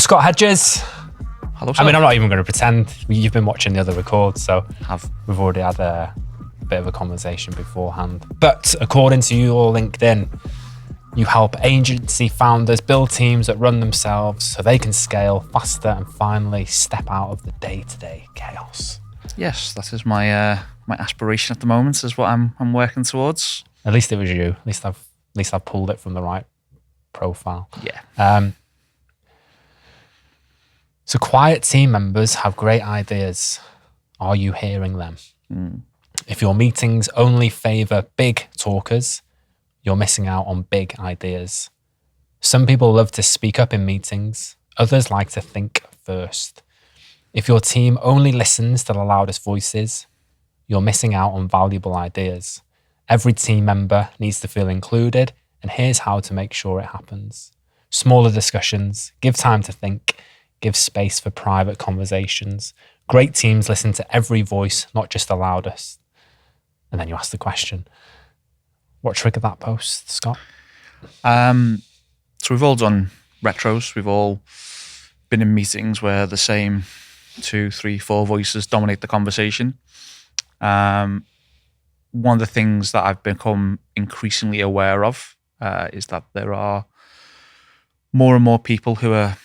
Scott Hedges. Hello, sir. I mean, I'm not even going to pretend. You've been watching the other records, so Have. we've already had a bit of a conversation beforehand. But according to your LinkedIn, you help agency founders build teams that run themselves so they can scale faster and finally step out of the day-to-day chaos. Yes, that is my my aspiration at the moment. Is what I'm working towards. At least it was you. At least I've pulled it from the right profile. Yeah. So quiet team members have great ideas. Are you hearing them? If your meetings only favor big talkers, you're missing out on big ideas. Some people love to speak up in meetings. Others like to think first. If your team only listens to the loudest voices, you're missing out on valuable ideas. Every team member needs to feel included, and here's how to make sure it happens. Smaller discussions, give time to think, give space for private conversations. Great teams listen to every voice, not just the loudest. And then you ask the question, what triggered that post, Scott? So we've all done retros. We've all been in meetings where the same 2, 3, 4 voices dominate the conversation. One of the things that I've become increasingly aware of is that there are more and more people who are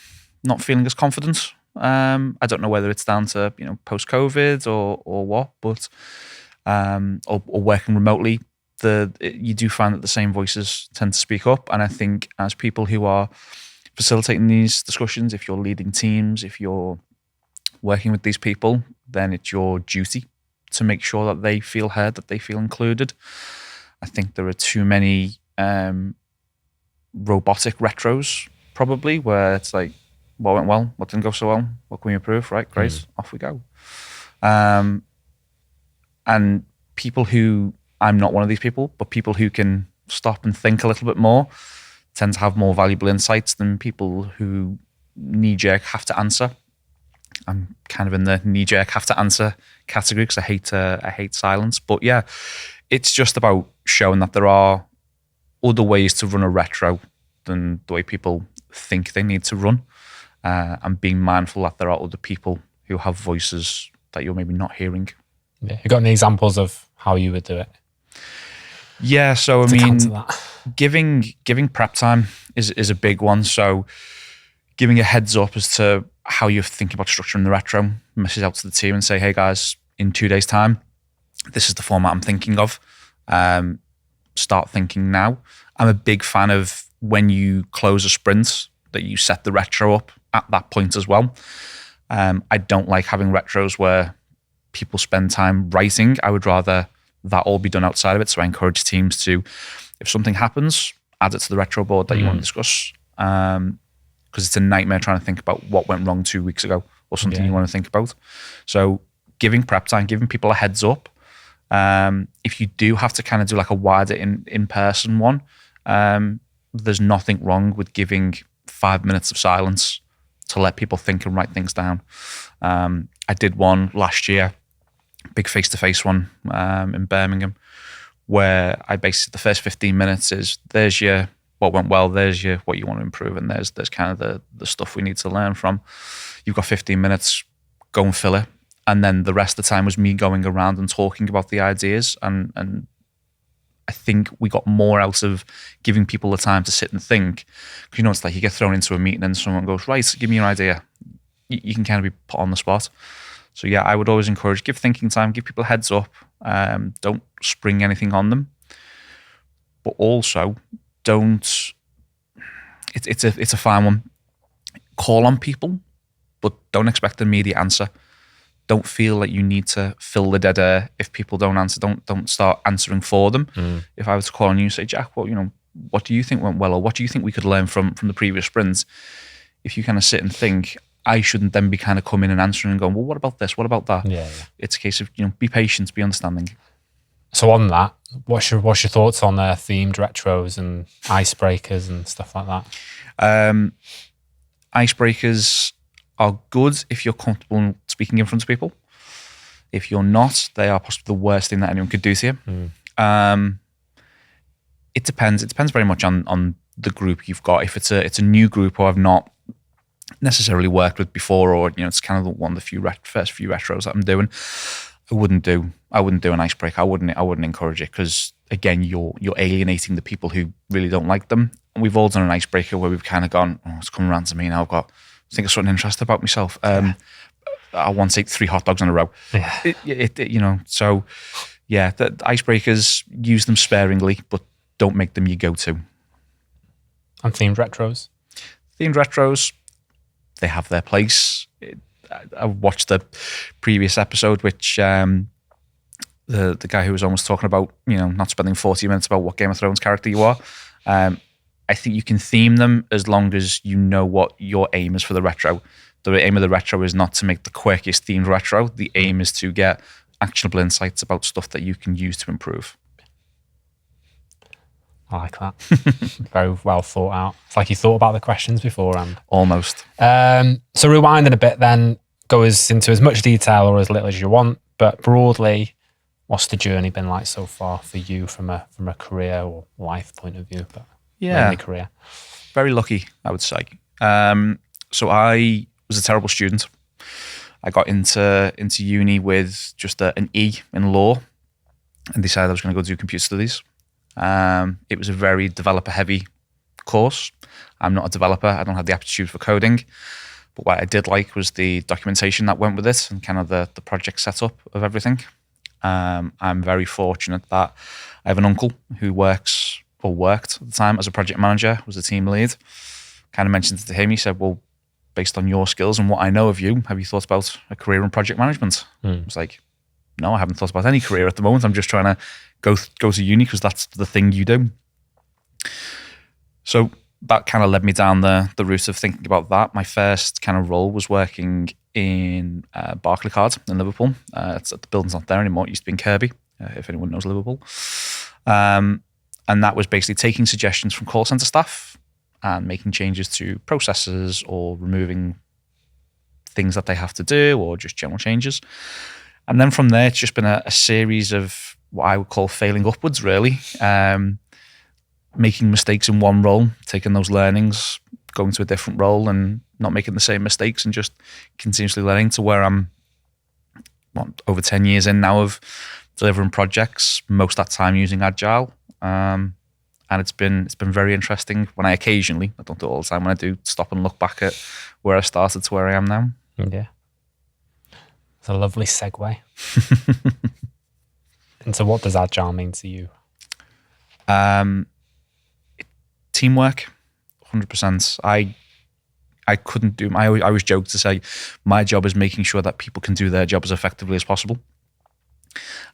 not feeling as confident. I don't know whether it's down to post-COVID or what, but or working remotely. You do find that the same voices tend to speak up, and I think as people who are facilitating these discussions, if you're leading teams, if you're working with these people, then it's your duty to make sure that they feel heard, that they feel included. I think there are too many robotic retros, probably, where it's like, what went well, what didn't go so well, what can we improve, right, great, off we go. And people who, I'm not one of these people, but people who can stop and think a little bit more tend to have more valuable insights than people who knee-jerk have to answer. I'm kind of in the knee-jerk have to answer category because I hate silence. But yeah, it's just about showing that there are other ways to run a retro than the way people think they need to run, and being mindful that there are other people who have voices that you're maybe not hearing. Yeah. You got any examples of how you would do it? Yeah, so I mean, giving prep time is a big one. So giving a heads up as to how you're thinking about structuring the retro, message out to the team and say, hey guys, in 2 days' time, this is the format I'm thinking of. Start thinking now. I'm a big fan of when you close a sprint that you set the retro up at that point as well. I don't like having retros where people spend time writing. I would rather that all be done outside of it. So I encourage teams to, if something happens, add it to the retro board that you want to discuss. Because it's a nightmare trying to think about what went wrong 2 weeks ago or something you want to think about. So giving prep time, giving people a heads up. If you do have to kind of do like a wider in-person one, there's nothing wrong with giving 5 minutes of silence to let people think and write things down. I did one last year, big face-to-face one in Birmingham, where I basically, the first 15 minutes is, there's your what went well, there's your what you want to improve, and there's kind of the stuff we need to learn from. You've got 15 minutes, go and fill it. And then the rest of the time was me going around and talking about the ideas. And I think we got more out of giving people the time to sit and think. Because it's like you get thrown into a meeting and someone goes, right, give me your idea. You can kind of be put on the spot. So yeah, I would always encourage, give thinking time, give people a heads up. Don't spring anything on them. But also, don't, it's a fine one. Call on people, but don't expect an immediate answer. Don't feel like you need to fill the dead air. If people don't answer, don't start answering for them. If I was to call on you and say, Jack, what do you think went well, or what do you think we could learn from the previous sprints? If you kind of sit and think, I shouldn't then be kind of coming and answering and going, well, what about this? What about that? Yeah. It's a case of, be patient, be understanding. So on that, what's your thoughts on themed retros and icebreakers and stuff like that? Icebreakers are good if you're comfortable speaking in front of people. If you're not, they are possibly the worst thing that anyone could do to you. It depends. It depends very much on the group you've got. If it's a new group who I've not necessarily worked with before, or it's kind of one of the first few retros that I'm doing. I wouldn't do an icebreaker. I wouldn't encourage it, because again, you're alienating the people who really don't like them. And we've all done an icebreaker where we've kind of gone, oh, it's coming around to me now. I think of something interesting about myself. I once ate 3 hot dogs in a row. Yeah. So yeah, the icebreakers, use them sparingly, but don't make them your go-to. And themed retros? Themed retros, they have their place. I watched the previous episode, which the guy who was almost talking about, not spending 40 minutes about what Game of Thrones character you are. I think you can theme them as long as you know what your aim is for the retro. The aim of the retro is not to make the quirkiest themed retro. The aim is to get actionable insights about stuff that you can use to improve. I like that. Very well thought out. It's like you thought about the questions beforehand. Almost. So rewinding a bit then, go into as much detail or as little as you want, but broadly, what's the journey been like so far for you from a career or life point of view? But mainly career. Very lucky, I would say. So I was a terrible student. I got into uni with just an E in law and decided I was going to go do computer studies. It was a very developer-heavy course. I'm not a developer. I don't have the aptitude for coding. But what I did like was the documentation that went with it and kind of the project setup of everything. I'm very fortunate that I have an uncle who worked at the time as a project manager, was a team lead. Kind of mentioned it to him. He said, well, based on your skills and what I know of you, have you thought about a career in project management? I was like, no, I haven't thought about any career at the moment. I'm just trying to go to uni because that's the thing you do. So that kind of led me down the route of thinking about that. My first kind of role was working in Barclaycard in Liverpool. The building's not there anymore. It used to be in Kirby, if anyone knows Liverpool. And that was basically taking suggestions from call center staff and making changes to processes or removing things that they have to do or just general changes. And then from there, it's just been a series of what I would call failing upwards, really. Making mistakes in one role, taking those learnings, going to a different role and not making the same mistakes and just continuously learning to where I'm over 10 years in now of delivering projects, most of that time using Agile. And it's been very interesting when I don't do it all the time, when I do stop and look back at where I started to where I am now. Yeah. It's a lovely segue. And so what does Agile mean to you? Teamwork, 100%. I couldn't do, I always joke to say my job is making sure that people can do their job as effectively as possible.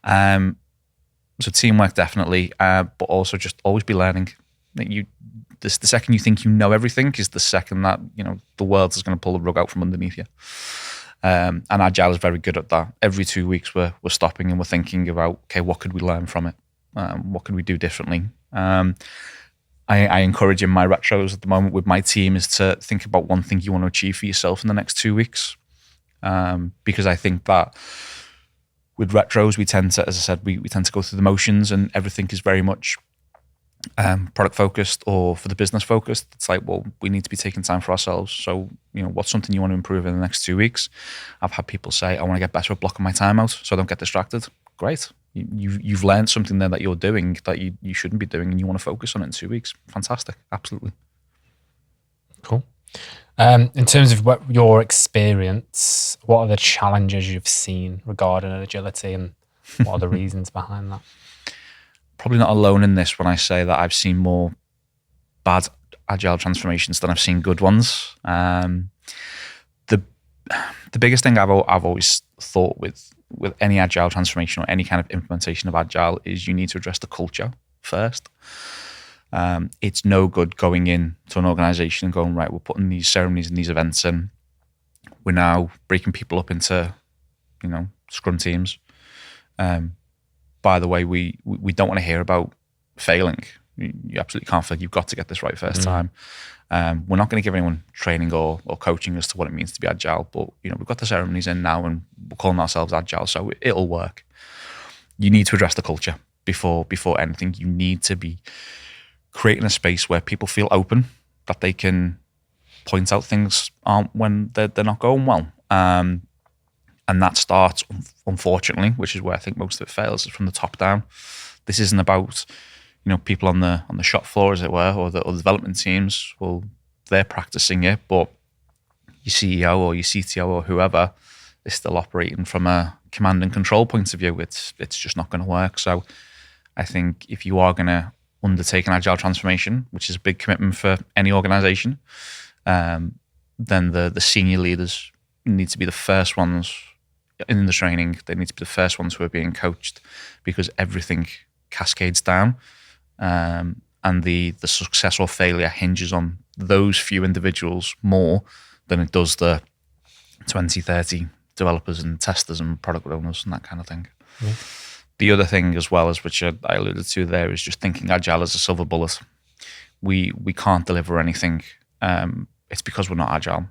So teamwork definitely, but also just always be learning. The second you think you know everything is the second that the world is going to pull the rug out from underneath you. And Agile is very good at that. Every 2 weeks we're stopping and we're thinking about, okay, what could we learn from it? What could we do differently? I encourage in my retros at the moment with my team is to think about one thing you want to achieve for yourself in the next 2 weeks. Because I think that with retros, we tend to, as I said, we tend to go through the motions and everything is very much product focused or for the business focused. It's like, well, we need to be taking time for ourselves. So, what's something you want to improve in the next 2 weeks? I've had people say, I want to get better at blocking my time out so I don't get distracted. Great. You've learned something there that you're doing that you shouldn't be doing and you want to focus on it in 2 weeks. Fantastic. Absolutely. Cool. In terms of your experience, what are the challenges you've seen regarding agility and what are the reasons behind that? Probably not alone in this when I say that I've seen more bad agile transformations than I've seen good ones. The biggest thing I've always thought with any agile transformation or any kind of implementation of agile is you need to address the culture first. It's no good going in to an organization and going, right, we're putting these ceremonies and these events in. We're now breaking people up into, scrum teams. By the way, we don't want to hear about failing. You absolutely can't fail. You've got to get this right first time. We're not going to give anyone training or coaching as to what it means to be agile, but we've got the ceremonies in now and we're calling ourselves agile, so it'll work. You need to address the culture before anything. You need to be creating a space where people feel open, that they can point out things aren't when they're not going well. And that starts, unfortunately, which is where I think most of it fails, is from the top down. This isn't about, people on the shop floor, as it were, or the development teams. Well, they're practicing it, but your CEO or your CTO or whoever is still operating from a command and control point of view. It's just not going to work. So I think if you are going to undertake an agile transformation, which is a big commitment for any organization, then the senior leaders need to be the first ones in the training. They need to be the first ones who are being coached, because everything cascades down, and the success or failure hinges on those few individuals more than it does the 20, 30 developers and testers and product owners and that kind of thing. Yeah. The other thing as well, as which I alluded to there, is just thinking agile as a silver bullet. We can't deliver anything. It's because we're not agile.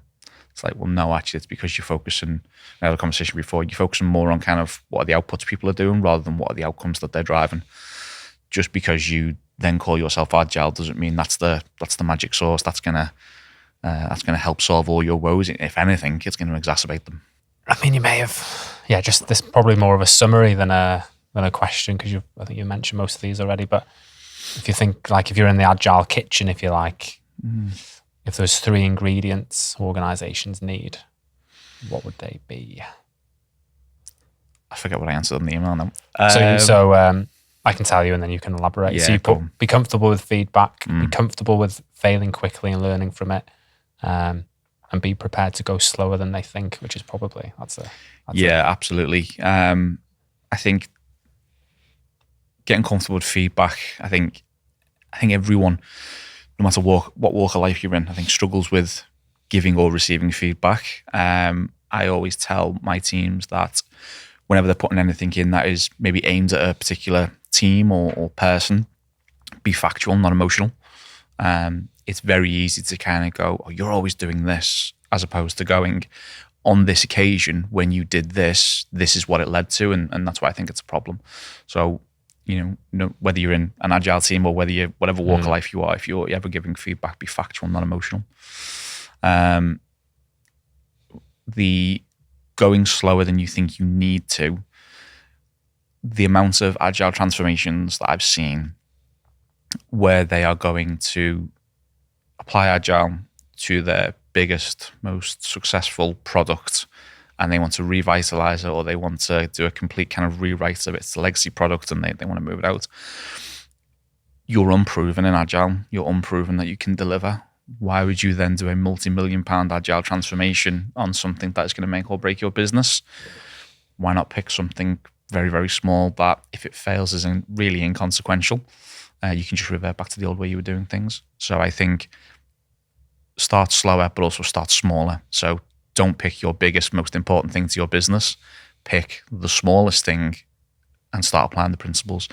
It's like, well, no, actually, it's because you're focusing, I had a conversation before, you're focusing more on kind of what are the outputs people are doing rather than what are the outcomes that they're driving. Just because you then call yourself agile doesn't mean that's the magic sauce. That's gonna help solve all your woes. If anything, it's going to exacerbate them. I mean, you may have, just this probably more of a summary than a question, because I think you mentioned most of these already. But if you think, like, if you're in the agile kitchen, if you like, if there's 3 ingredients organizations need, what would they be? I forget what I answered in the email now. So I can tell you, and then you can elaborate. Yeah, so you be comfortable with feedback, be comfortable with failing quickly and learning from it, and be prepared to go slower than they think, which is probably absolutely. I think getting comfortable with feedback. I think everyone, no matter what walk of life you're in, I think struggles with giving or receiving feedback. I always tell my teams that whenever they're putting anything in that is maybe aimed at a particular team or person, be factual, not emotional. It's very easy to kind of go, oh, you're always doing this, as opposed to going, on this occasion when you did this is what it led to, and that's why I think it's a problem. So, whether you're in an agile team or whether you're whatever walk of life you are, if you're ever giving feedback, be factual, not emotional. The going slower than you think you need to, the amount of agile transformations that I've seen where they are going to apply agile to their biggest, most successful product, and they want to revitalize it, or they want to do a complete kind of rewrite of it. It's a legacy product and they want to move it out. You're unproven in agile. You're unproven that you can deliver. Why would you then do a multi-million-pound agile transformation on something that is going to make or break your business? Why not pick something very, very small that, if it fails, isn't really inconsequential? You can just revert back to the old way you were doing things. So I think start slower, but also start smaller. So don't pick your biggest, most important thing to your business. Pick the smallest thing and start applying the principles.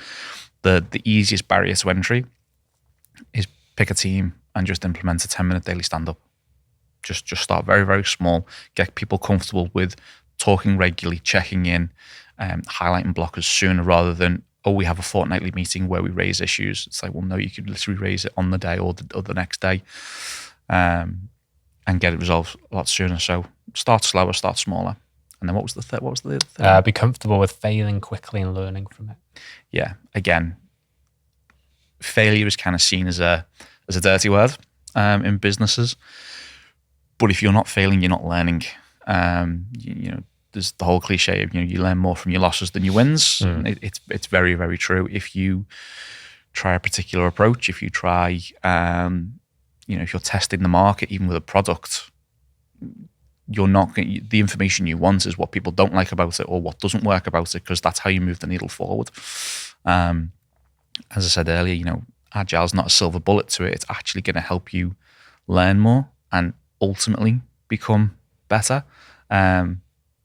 The easiest barrier to entry is pick a team and just implement a 10-minute daily stand-up. Just start very, very small. Get people comfortable with talking regularly, checking in, highlighting blockers sooner rather than, oh, we have a fortnightly meeting where we raise issues. It's like, well, no, you could literally raise it on the day or the next day, and get it resolved a lot sooner. So start slower, start smaller. And then what was the third? Be comfortable with failing quickly and learning from it. Yeah. Again, failure is kind of seen as a dirty word in businesses. But if you're not failing, you're not learning. There's the whole cliche of, you learn more from your losses than your wins. It's very, very true. If you try a particular approach, if you try, if you're testing the market, even with a product, you're not going, the information you want is what people don't like about it or what doesn't work about it, because that's how you move the needle forward. As I said earlier, agile is not a silver bullet to it. It's actually going to help you learn more and ultimately become better,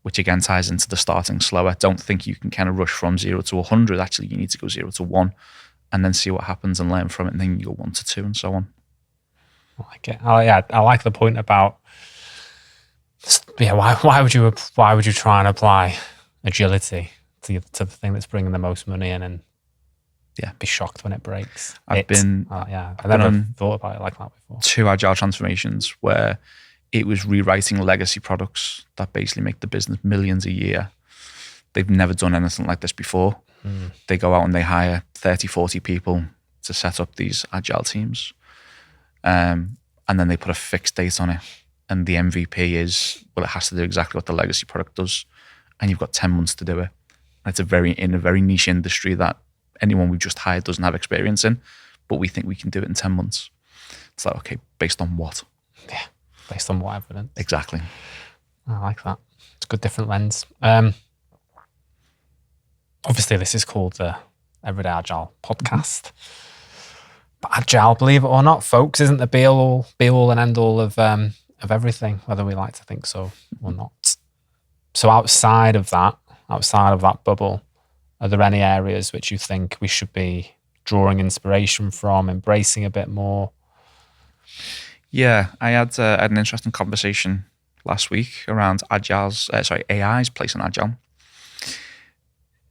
which again ties into the starting slower. Don't think you can kind of rush from 0 to 100. Actually, you need to go 0 to 1 and then see what happens and learn from it, and then you go 1 to 2 and so on. I like it. I like the point about, why would you try and apply agility to the thing that's bringing the most money in, and Yeah. Be shocked when it breaks. I've been I never thought about it like that before. 2 agile transformations where it was rewriting legacy products that basically make the business millions a year. They've never done anything like this before. They go out and they hire 30, 40 people to set up these agile teams. And then they put a fixed date on it. And the MVP is, well, it has to do exactly what the legacy product does. And you've got 10 months to do it. It's in a very niche industry that anyone we've just hired doesn't have experience in, but we think we can do it in 10 months. It's like, okay, based on what? Yeah, based on what evidence? Exactly. I like that. It's a good different lens. Obviously, this is called the Everyday Agile Podcast. But Agile, believe it or not, folks, isn't the be all and end all of everything, whether we like to think so or not. So outside of that bubble, are there any areas which you think we should be drawing inspiration from, embracing a bit more? Yeah, I had an interesting conversation last week around AI's place in Agile.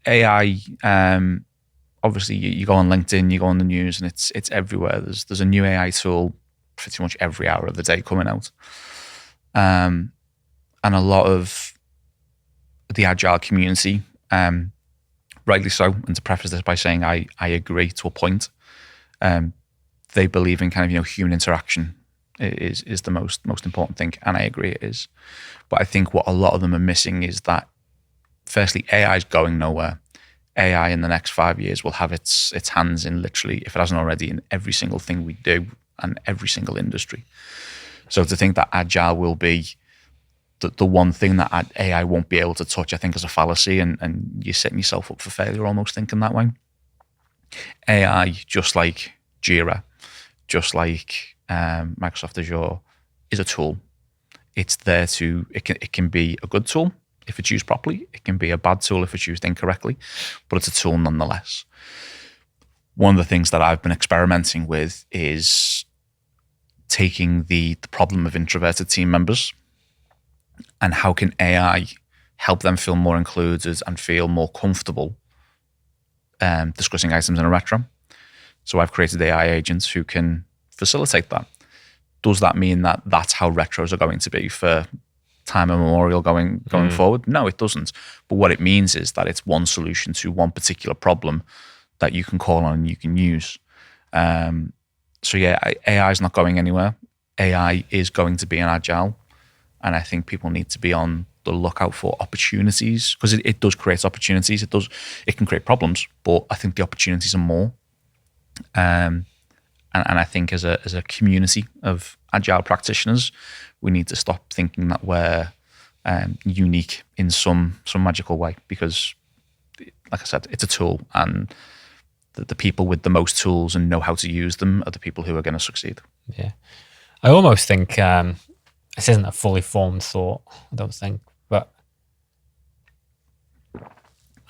AI, obviously you go on LinkedIn, you go on the news, and it's everywhere. There's a new AI tool pretty much every hour of the day coming out. And a lot of the Agile community, rightly so, and to preface this by saying I agree to a point, they believe in kind of, human interaction is the most important thing, and I agree it is. But I think what a lot of them are missing is that, firstly, AI is going nowhere. AI in the next 5 years will have its hands in literally, if it hasn't already, in every single thing we do and every single industry. So to think that Agile will be the one thing that AI won't be able to touch, I think is a fallacy, and you're setting yourself up for failure almost thinking that way. AI, just like Jira, just like Microsoft Azure, is a tool. It's there it can be a good tool if it's used properly. It can be a bad tool if it's used incorrectly, but it's a tool nonetheless. One of the things that I've been experimenting with is taking the problem of introverted team members and how can AI help them feel more included and feel more comfortable discussing items in a retro. So I've created AI agents who can facilitate that. Does that mean that that's how retros are going to be for time immemorial going forward? No, it doesn't. But what it means is that it's one solution to one particular problem that you can call on and you can use. So yeah, AI is not going anywhere. AI is going to be an Agile. And I think people need to be on the lookout for opportunities, because it does create opportunities. It can create problems, but I think the opportunities are more. And I think as a community of Agile practitioners, we need to stop thinking that we're unique in some magical way, because, like I said, it's a tool, and the people with the most tools and know how to use them are the people who are going to succeed. Yeah, I almost think this isn't a fully formed thought, I don't think, but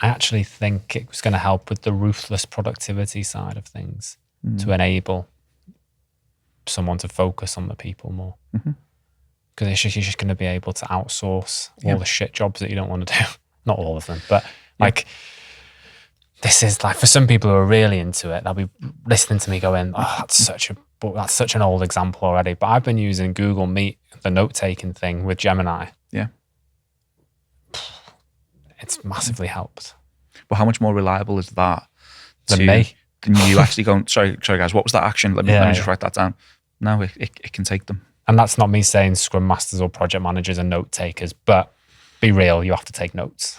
I actually think it was going to help with the ruthless productivity side of things, to enable someone to focus on the people more. Because you're just going to be able to outsource all the shit jobs that you don't want to do. Not all of them, but like, this is like, for some people who are really into it, they'll be listening to me going, oh, that's such an old example already. But I've been using Google Meet, the note-taking thing with Gemini. Yeah. It's massively helped. But how much more reliable is that than me? Than you actually going, sorry guys, what was that action? Let me just write that down. No, it can take them. And that's not me saying Scrum Masters or project managers are note takers, but be real, you have to take notes.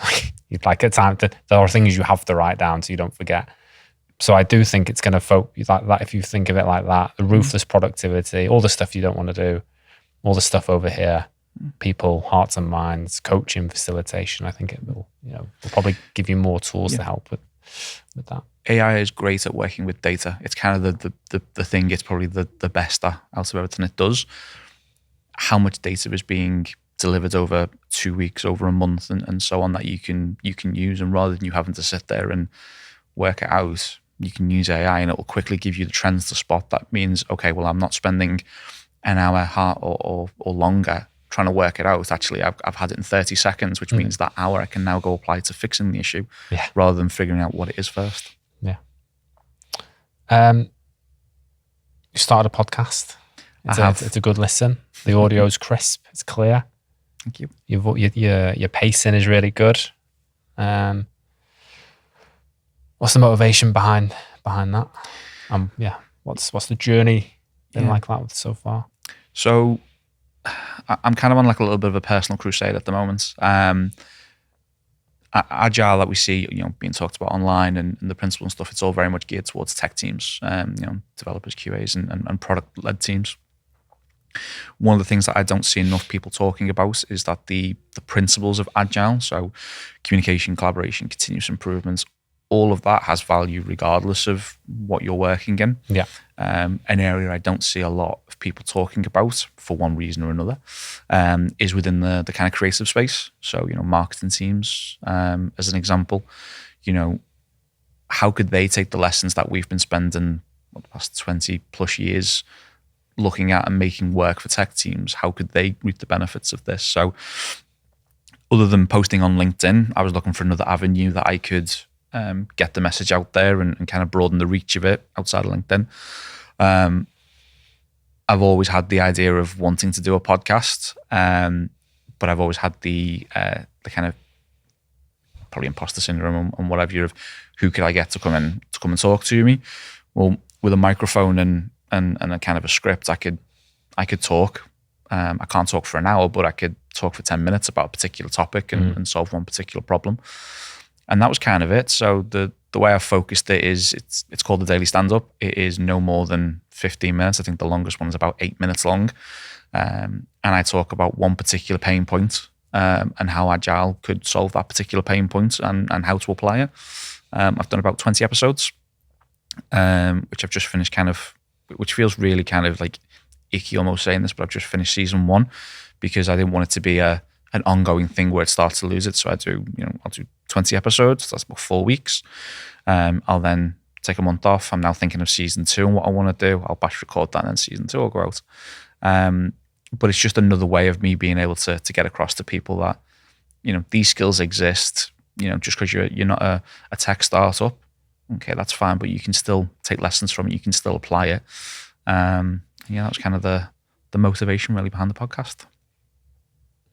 Like at times, there are things you have to write down so you don't forget. So I do think it's going to focus like that. If you think of it like that, the ruthless productivity, all the stuff you don't want to do, all the stuff over here, people, hearts and minds, coaching, facilitation. I think it will probably give you more tools to help with that. AI is great at working with data. It's kind of the thing it's probably the best at out of everything it does. How much data is being delivered over 2 weeks, over a month, and so on, that you can use, and rather than you having to sit there and work it out, you can use AI and it will quickly give you the trends to spot. That means, okay, well, I'm not spending an hour or longer trying to work it out. Actually, I've had it in 30 seconds, which means that hour I can now go apply to fixing the issue rather than figuring out what it is first. Yeah. You started a podcast. It's a good listen. The audio's crisp. It's clear. Thank you. Your pacing is really good. What's the motivation behind that? What's the journey been like that so far? So I'm kind of on like a little bit of a personal crusade at the moment. Agile that we see, being talked about online and the principles and stuff, it's all very much geared towards tech teams, developers, QAs, and product-led teams. One of the things that I don't see enough people talking about is that the principles of Agile, so communication, collaboration, continuous improvements, all of that has value regardless of what you're working in. Yeah. An area I don't see a lot of people talking about for one reason or another is within the kind of creative space. So, marketing teams, as an example, how could they take the lessons that we've been spending the past 20 plus years looking at and making work for tech teams? How could they reap the benefits of this? So other than posting on LinkedIn, I was looking for another avenue that I could get the message out there and kind of broaden the reach of it outside of LinkedIn. I've always had the idea of wanting to do a podcast, but I've always had the kind of probably imposter syndrome and whatever of who could I get to come and talk to me. Well, with a microphone and a kind of a script, I could talk. I can't talk for an hour, but I could talk for 10 minutes about a particular topic and solve one particular problem. And that was kind of it. So the way I focused it is it's called the Daily Stand-Up. It is no more than 15 minutes. I think the longest one is about 8 minutes long. And I talk about one particular pain point and how Agile could solve that particular pain point and how to apply it. I've done about 20 episodes, which I've just finished which feels really kind of like icky almost saying this, but I've just finished season 1 because I didn't want it to be an ongoing thing where it starts to lose it. So I'll do 20 episodes. That's about 4 weeks. I'll then take a month off. I'm now thinking of season 2 and what I want to do. I'll batch record that and then season 2 will go out. But it's just another way of me being able to get across to people that, these skills exist, just because you're not a tech startup. Okay, that's fine, but you can still take lessons from it. You can still apply it. That was kind of the motivation really behind the podcast.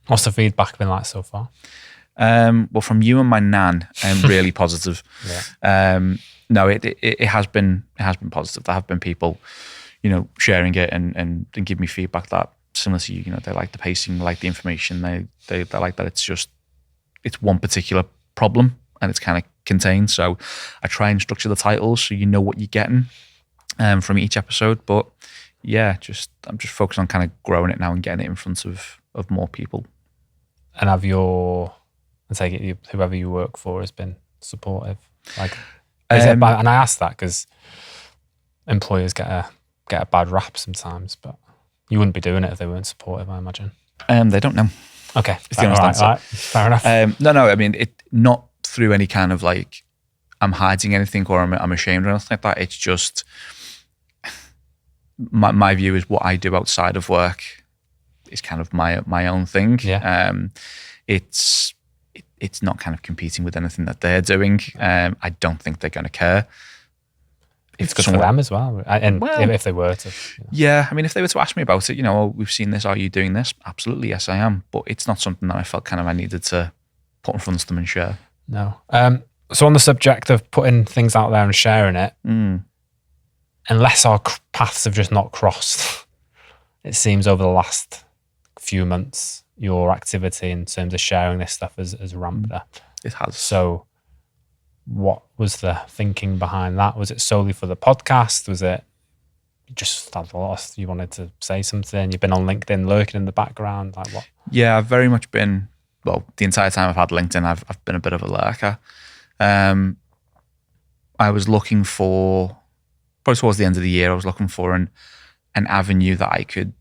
What's the feedback been like so far? Well, from you and my nan, really positive. Yeah. No, it has been positive. There have been people, sharing it and give me feedback that similar to you. They like the pacing, they like the information. They like that it's one particular problem and it's kind of contained. So I try and structure the titles so you know what you're getting from each episode. But yeah, I'm just focused on kind of growing it now and getting it in front of more people. And I take it whoever you work for has been supportive. And I ask that because employers get a bad rap sometimes, but you wouldn't be doing it if they weren't supportive, I imagine. They don't know. Okay, All right. Fair enough. No. I mean, it not through any kind of like I'm hiding anything or I'm ashamed or anything like that. It's just my view is what I do outside of work is kind of my own thing. Yeah. It's not kind of competing with anything that they're doing. I don't think they're going to care. It's good for them as well. And if they were to. Yeah. I mean, if they were to ask me about it, we've seen this. Are you doing this? Absolutely. Yes, I am. But it's not something that I felt kind of I needed to put in front of them and share. No. So on the subject of putting things out there and sharing it, unless our paths have just not crossed, it seems over the last few months, your activity in terms of sharing this stuff has ramped up. It has. So what was the thinking behind that? Was it solely for the podcast? Was it just that you wanted to say something? You've been on LinkedIn lurking in the background? Like what? Yeah, I've very much been, the entire time I've had LinkedIn, I've been a bit of a lurker. I was looking for, probably towards the end of the year, I was looking for an avenue that I could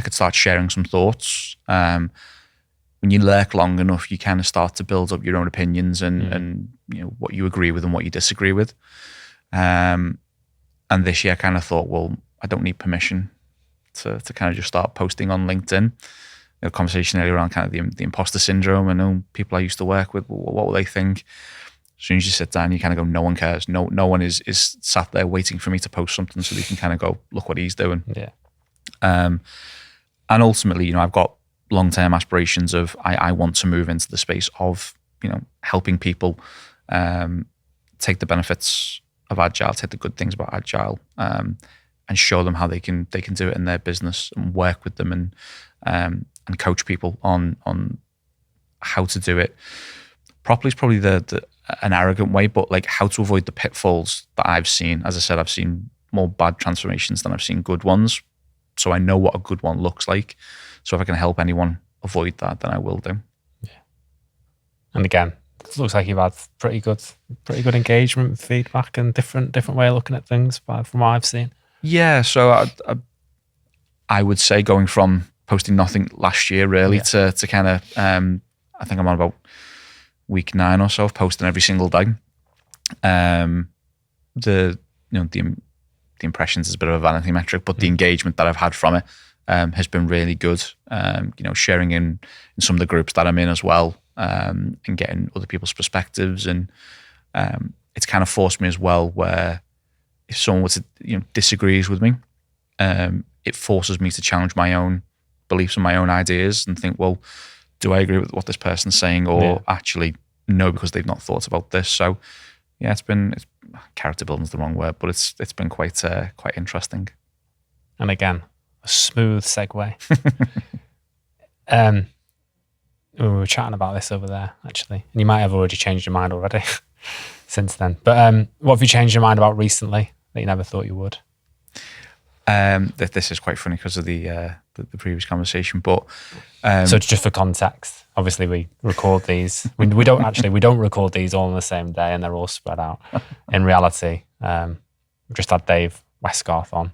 start sharing some thoughts. When you lurk long enough, you kind of start to build up your own opinions and what you agree with and what you disagree with. And this year I kind of thought, well, I don't need permission to kind of just start posting on LinkedIn. Conversation earlier around kind of the imposter syndrome. I know people I used to work with, what will they think? As soon as you sit down, you kind of go, no one cares. No one is sat there waiting for me to post something so they can kind of go, look what he's doing. Yeah. And ultimately, I've got long-term aspirations of I want to move into the space of, helping people take the benefits of Agile, take the good things about Agile, and show them how they can do it in their business and work with them and coach people on how to do it properly. Is probably an arrogant way, but like how to avoid the pitfalls that I've seen. As I said, I've seen more bad transformations than I've seen good ones. So I know what a good one looks like. So if I can help anyone avoid that, then I will do. Yeah. And again, it looks like you've had pretty good engagement, feedback, and different way of looking at things from what I've seen. Yeah. So I would say going from posting nothing last year really to kind of, I think I'm on about week 9 or so of posting every single day. The impressions is a bit of a vanity metric, but the engagement that I've had from it has been really good. Sharing in some of the groups that I'm in as well, and getting other people's perspectives, and it's kind of forced me as well where if someone was to disagrees with me, it forces me to challenge my own beliefs and my own ideas and think, well, do I agree with what this person's saying, or actually no, because they've not thought about this? So yeah, it's character building is the wrong word, but it's been quite interesting. And again, a smooth segue. We were chatting about this over there actually, and you might have already changed your mind already since then. But what have you changed your mind about recently that you never thought you would? This is quite funny because of the previous conversation, but so just for context, obviously we record these. We don't record these all on the same day, and they're all spread out. In reality, we just had Dave Westgarth on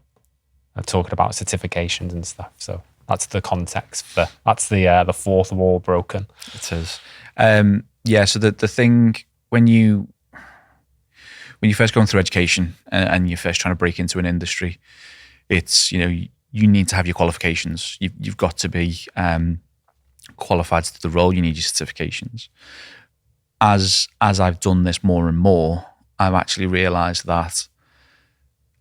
talking about certifications and stuff. So that's the context. That's the fourth wall broken. It is. So the thing when you first going through education and you're first trying to break into an industry, it's you need to have your qualifications. You've got to be qualified to the role. You need your certifications. As I've done this more and more, I've actually realised that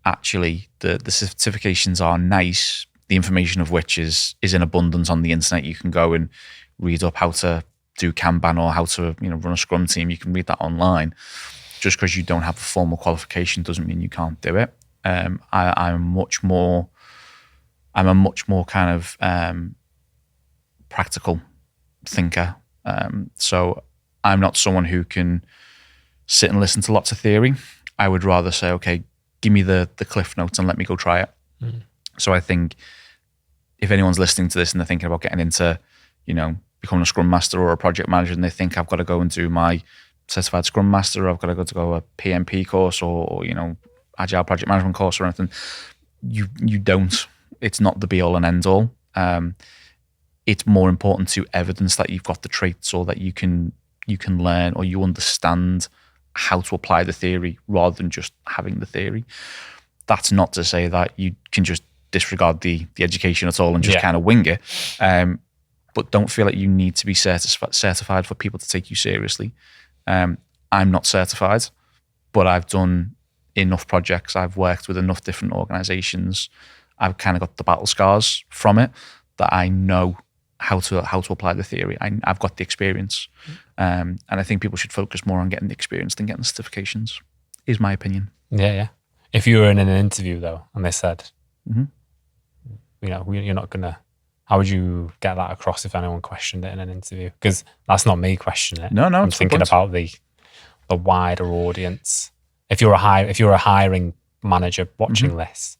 actually the certifications are nice. The information of which is in abundance on the internet. You can go and read up how to do Kanban or how to run a Scrum team. You can read that online. Just because you don't have a formal qualification doesn't mean you can't do it. I'm a much more kind of practical thinker. So I'm not someone who can sit and listen to lots of theory. I would rather say, okay, give me the cliff notes and let me go try it. So I think if anyone's listening to this and they're thinking about getting into, becoming a Scrum Master or a project manager, and they think I've got to go and do my certified Scrum Master, or I've got to go a PMP course or Agile project management course or anything, you don't. It's not the be all and end all. It's more important to evidence that you've got the traits, or that you can learn, or you understand how to apply the theory rather than just having the theory. That's not to say that you can just disregard the education at all and just kind of wing it. But don't feel like you need to be certified for people to take you seriously. I'm not certified, but I've done enough projects. I've worked with enough different organizations. I've kind of got the battle scars from it that I know how to apply the theory. I've got the experience. And I think people should focus more on getting the experience than getting the certifications, is my opinion. Yeah. If you were in an interview though, and they said, you're not going to, how would you get that across if anyone questioned it in an interview? Because that's not me questioning it. No, I'm thinking about the wider audience. If you're a hiring manager watching this,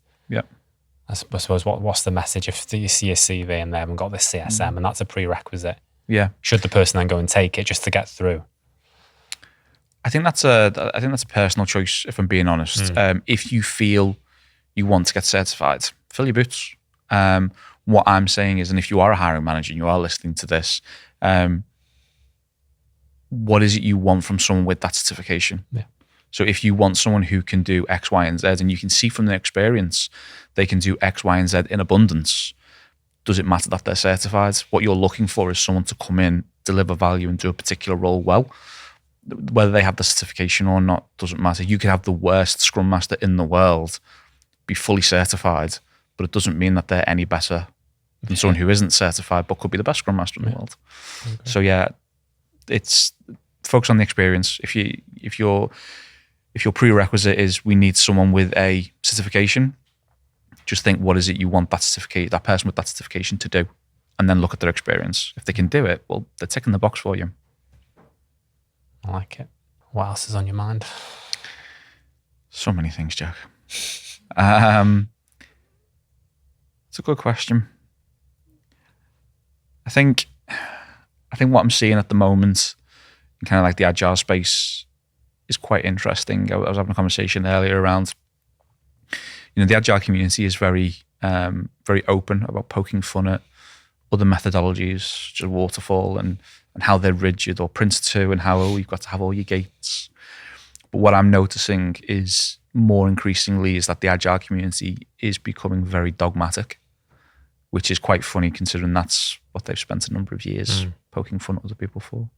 I suppose what's the message if you see a CV and they haven't got this CSM and that's a prerequisite? Yeah. Should the person then go and take it just to get through? I think that's a personal choice, if I'm being honest. If you feel you want to get certified, fill your boots. What I'm saying is, and if you are a hiring manager and you are listening to this, what is it you want from someone with that certification? Yeah. So if you want someone who can do X, Y, and Z, and you can see from their experience they can do X, Y, and Z in abundance, does it matter that they're certified? What you're looking for is someone to come in, deliver value, and do a particular role well. whether they have the certification or not doesn't matter. You could have the worst Scrum Master in the world, be fully certified, but it doesn't mean that they're any better than someone who isn't certified but could be the best Scrum Master in the world. Okay. So yeah, it's focus on the experience. If your prerequisite is we need someone with a certification, just think, what is it you want that person with that certification to do? And then look at their experience. If they can do it, well, they're ticking the box for you. I like it. What else is on your mind? So many things, Jack. It's a good question. I think what I'm seeing at the moment in kind of like the agile space is quite interesting. I was having a conversation earlier around, the agile community is very, very open about poking fun at other methodologies, such as waterfall and how they're rigid, or Prince2, and how you've got to have all your gates. But what I'm noticing is more increasingly is that the agile community is becoming very dogmatic, which is quite funny considering that's what they've spent a number of years poking fun at other people for.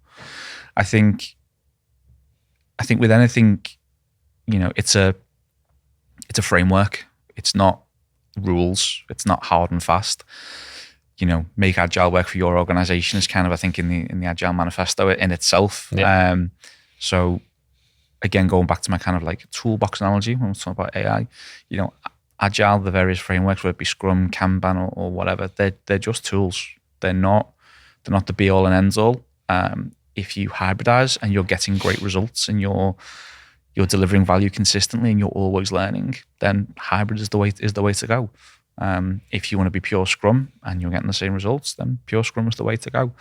I think with anything, it's a framework. It's not rules. It's not hard and fast. Make agile work for your organization is kind of, I think, in the agile manifesto in itself. Yeah. So again, going back to my kind of like toolbox analogy when I was talking about AI, agile, the various frameworks, whether it be Scrum, Kanban, or whatever, they're just tools. They're not the be all and ends all. If you hybridize and you're getting great results and you're delivering value consistently and you're always learning, then hybrid is the way to go. If you want to be pure Scrum and you're getting the same results, then pure Scrum is the way to go.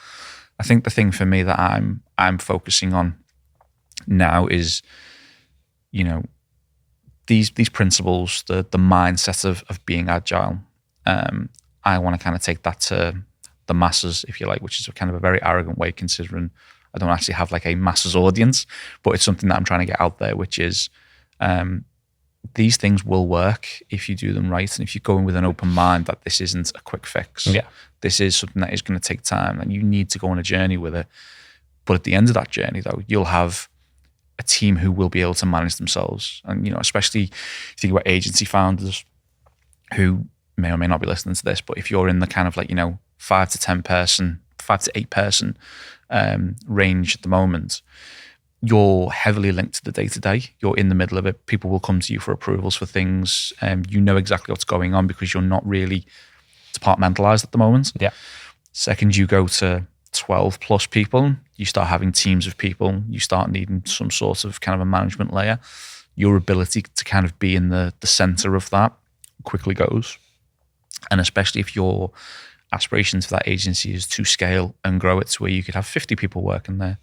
I think the thing for me that I'm focusing on now is, these principles, the mindset of being agile. I want to kind of take that to the masses, if you like, which is kind of a very arrogant way, considering I don't actually have like a masses audience, but it's something that I'm trying to get out there, which is these things will work if you do them right, and if you go in with an open mind that this isn't a quick fix. Yeah. This is something that is going to take time, and you need to go on a journey with it. But at the end of that journey, though, you'll have a team who will be able to manage themselves. And, especially if you think about agency founders who may or may not be listening to this, but if you're in the kind of like, 5 to 8 person range at the moment, you're heavily linked to the day-to-day. You're in the middle of it. People will come to you for approvals for things. You know exactly what's going on because you're not really departmentalized at the moment. Yeah. Second, you go to 12 plus people, you start having teams of people, you start needing some sort of kind of a management layer. Your ability to kind of be in the center of that quickly goes. And especially if your aspirations for that agency is to scale and grow it to where you could have 50 people working there,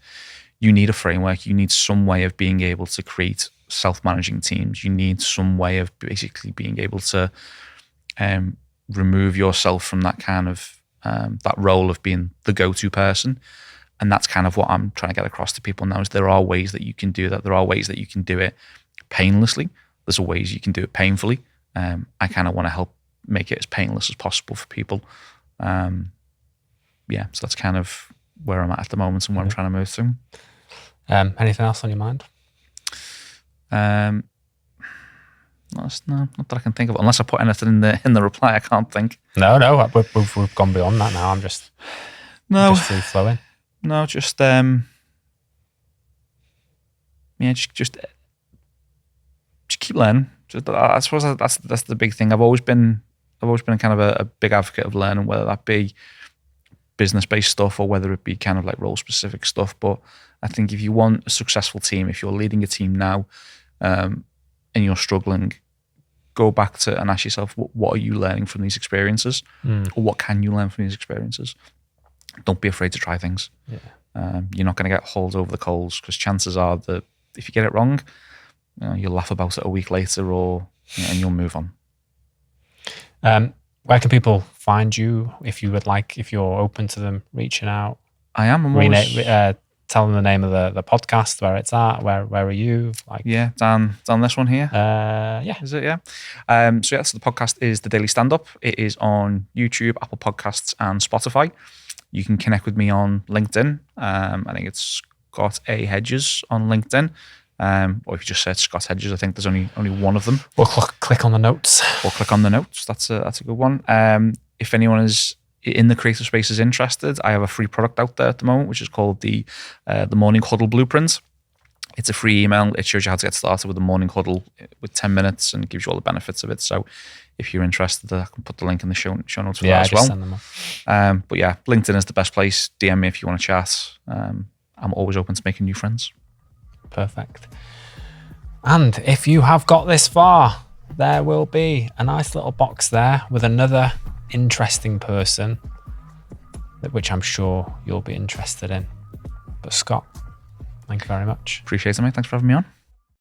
you need a framework. You need some way of being able to create self-managing teams. You need some way of basically being able to remove yourself from that kind of that role of being the go-to person. And that's kind of what I'm trying to get across to people now, is there are ways that you can do that. There are ways that you can do it painlessly. There's ways you can do it painfully. I kind of want to help make it as painless as possible for people. So that's kind of where I'm at the moment and where I'm trying to move to. Anything else on your mind? No, not that I can think of. Unless I put anything in the reply, I can't think. No, we've gone beyond that now. I'm just free flowing. No, just keep learning. I suppose that's the big thing. I've always been kind of a big advocate of learning, whether that be business-based stuff or whether it be kind of like role-specific stuff. But I think if you want a successful team, if you're leading a team now and you're struggling, go back to and ask yourself, what are you learning from these experiences? Or what can you learn from these experiences? Don't be afraid to try things. Yeah. You're not going to get hauled over the coals, because chances are that if you get it wrong, you'll laugh about it a week later and you'll move on. Where can people find you if you're open to them reaching out? I am. Tell them the name of the podcast, where it's at, where are you? Down this one here. Is it? Yeah. So the podcast is The Daily Stand-Up. It is on YouTube, Apple Podcasts, and Spotify. You can connect with me on LinkedIn. I think it's Scott A. Hedges on LinkedIn. Or if you just search Scott Hedges, I think there's only one of them. Or click on the notes. Or click on the notes. That's a good one. If anyone is in the creative space is interested, I have a free product out there at the moment, which is called the Morning Huddle Blueprint. It's a free email. It shows you how to get started with the morning huddle with 10 minutes and gives you all the benefits of it. So if you're interested, I can put the link in the show notes for that as well. Send them up. But yeah, LinkedIn is the best place. DM me if you want to chat. I'm always open to making new friends. Perfect. And if you have got this far, there will be a nice little box there with another interesting person, which I'm sure you'll be interested in. But Scott, thank you very much. Appreciate it, mate. Thanks for having me on.